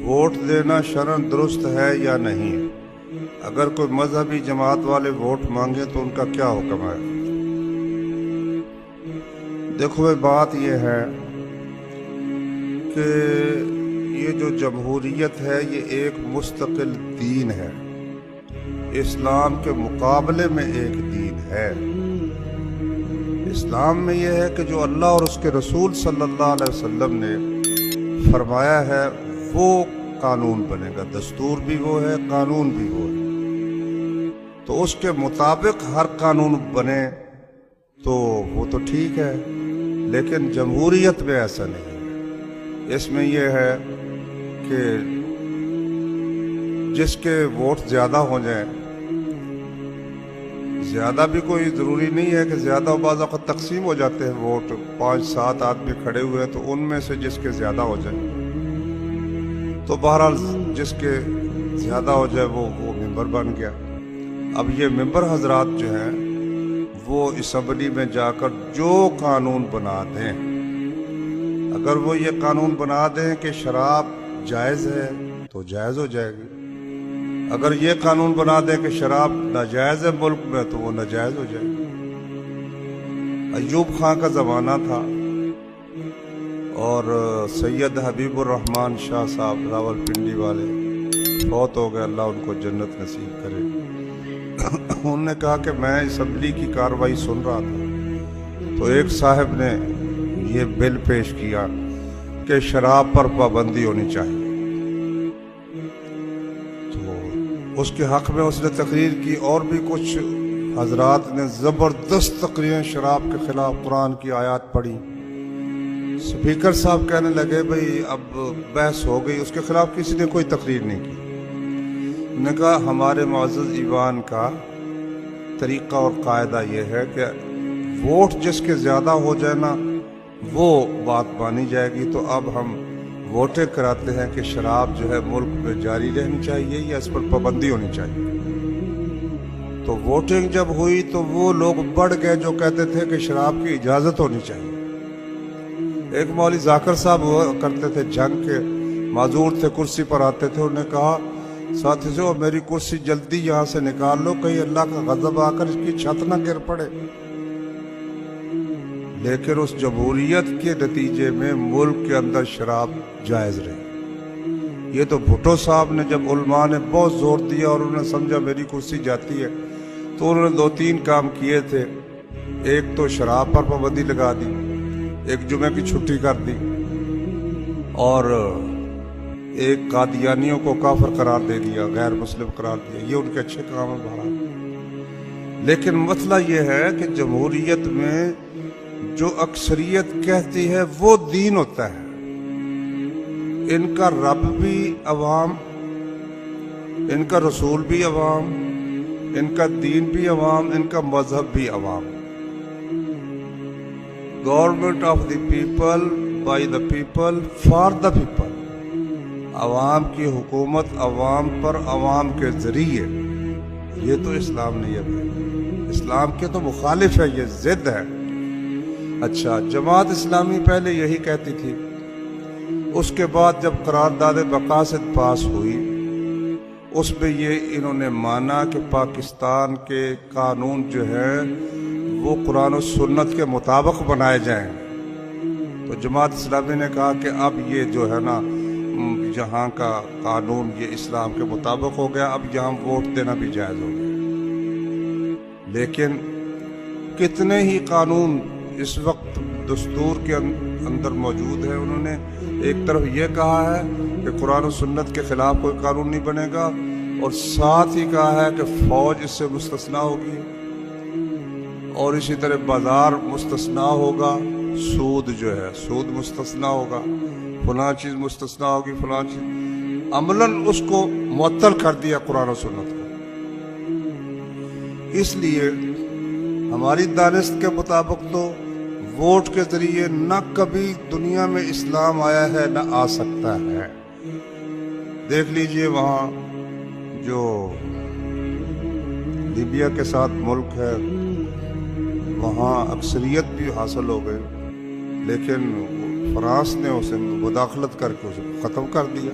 Vote دینا شرعاً درست ہے یا نہیں؟ اگر کوئی مذہبی جماعت والے ووٹ مانگے تو ان کا کیا حکم ہے؟ دیکھو بھائی، بات یہ ہے کہ یہ جو جمہوریت ہے یہ ایک مستقل دین ہے، اسلام کے مقابلے میں ایک دین ہے۔ اسلام میں یہ ہے کہ جو اللہ اور اس کے رسول صلی اللہ علیہ وسلم نے فرمایا ہے وہ قانون بنے گا، دستور بھی وہ ہے، قانون بھی وہ ہے، تو اس کے مطابق ہر قانون بنے تو وہ تو ٹھیک ہے۔ لیکن جمہوریت میں ایسا نہیں ہے، اس میں یہ ہے کہ جس کے ووٹ زیادہ ہو جائیں، زیادہ بھی کوئی ضروری نہیں ہے کہ زیادہ بعض وقت تقسیم ہو جاتے ہیں ووٹ، 5-7 آدمی کھڑے ہوئے ہیں تو ان میں سے جس کے زیادہ ہو جائے تو بہرحال جس کے زیادہ ہو جائے وہ ممبر بن گیا۔ اب یہ ممبر حضرات جو ہیں وہ اسمبلی میں جا کر جو قانون بنا دیں، اگر وہ یہ قانون بنا دیں کہ شراب جائز ہے تو جائز ہو جائے گی، اگر یہ قانون بنا دیں کہ شراب ناجائز ہے ملک میں تو وہ ناجائز ہو جائے گی۔ ایوب خان کا زمانہ تھا اور سید حبیب الرحمن شاہ صاحب راولپنڈی والے فوت ہو گئے، اللہ ان کو جنت نصیب کرے۔ انہوں نے کہا کہ میں اسمبلی کی کارروائی سن رہا تھا تو ایک صاحب نے یہ بل پیش کیا کہ شراب پر پابندی ہونی چاہیے، تو اس کے حق میں اس نے تقریر کی، اور بھی کچھ حضرات نے زبردست تقریریں شراب کے خلاف قرآن کی آیات پڑھی۔ سپیکر صاحب کہنے لگے بھئی اب بحث ہو گئی، اس کے خلاف کسی نے کوئی تقریر نہیں کی۔ نے کہا ہمارے معزز ایوان کا طریقہ اور قاعدہ یہ ہے کہ ووٹ جس کے زیادہ ہو جائے نا وہ بات مانی جائے گی، تو اب ہم ووٹیں کراتے ہیں کہ شراب جو ہے ملک میں جاری رہنی چاہیے یا اس پر پابندی ہونی چاہیے۔ تو ووٹنگ جب ہوئی تو وہ لوگ بڑھ گئے جو کہتے تھے کہ شراب کی اجازت ہونی چاہیے۔ ایک مولوی ذاکر صاحب ہوا کرتے تھے، جنگ کے معذور تھے، کرسی پر آتے تھے، انہوں نے کہا ساتھی سے میری کرسی جلدی یہاں سے نکال لو، کہیں اللہ کا غضب آ کر اس کی چھت نہ گر پڑے۔ لیکن اس جمہوریت کے نتیجے میں ملک کے اندر شراب جائز رہی۔ یہ تو بھٹو صاحب نے جب علماء نے بہت زور دیا اور انہوں نے سمجھا میری کرسی جاتی ہے تو انہوں نے 2-3 کام کیے تھے۔ ایک تو شراب پر پابندی لگا دی، ایک جمعہ کی چھٹی کر دی، اور ایک قادیانیوں کو کافر قرار دے دیا، غیر مسلم قرار دیا۔ یہ ان کے اچھے کام ہیں بہرحال۔ لیکن مسئلہ یہ ہے کہ جمہوریت میں جو اکثریت کہتی ہے وہ دین ہوتا ہے۔ ان کا رب بھی عوام، ان کا رسول بھی عوام، ان کا دین بھی عوام، ان کا مذہب بھی عوام۔ Government of the people, by the people, for the people. عوام کی حکومت عوام پر، عوام کے ذریعے۔ یہ تو اسلام نہیں ہے، اسلام کے تو مخالف ہے، یہ ضد ہے۔ اچھا، جماعت اسلامی پہلے یہی کہتی تھی، اس کے بعد جب قرارداد مقاصد پاس ہوئی اس میں یہ انہوں نے مانا کہ پاکستان کے قانون جو ہے وہ قرآن و سنت کے مطابق بنائے جائیں۔ تو جماعت اسلامی نے کہا کہ اب یہ جو ہے نا جہاں کا قانون یہ اسلام کے مطابق ہو گیا، اب یہاں ووٹ دینا بھی جائز ہو گیا۔ لیکن کتنے ہی قانون اس وقت دستور کے اندر موجود ہیں۔ انہوں نے ایک طرف یہ کہا ہے کہ قرآن و سنت کے خلاف کوئی قانون نہیں بنے گا، اور ساتھ ہی کہا ہے کہ فوج اس سے مستثنا ہوگی، اور اسی طرح بازار مستثنا ہوگا، سود جو ہے سود مستثنا ہوگا، فلاں چیز مستثنا ہوگی، فلاں چیز۔ عملاً اس کو معطل کر دیا قرآن و سنت کو۔ اس لیے ہماری دانست کے مطابق تو ووٹ کے ذریعے نہ کبھی دنیا میں اسلام آیا ہے نہ آ سکتا ہے۔ دیکھ لیجئے وہاں جو لیبیا کے ساتھ ملک ہے وہاں اکثریت بھی حاصل ہو گئی، لیکن فرانس نے اسے مداخلت کر کے اسے ختم کر دیا۔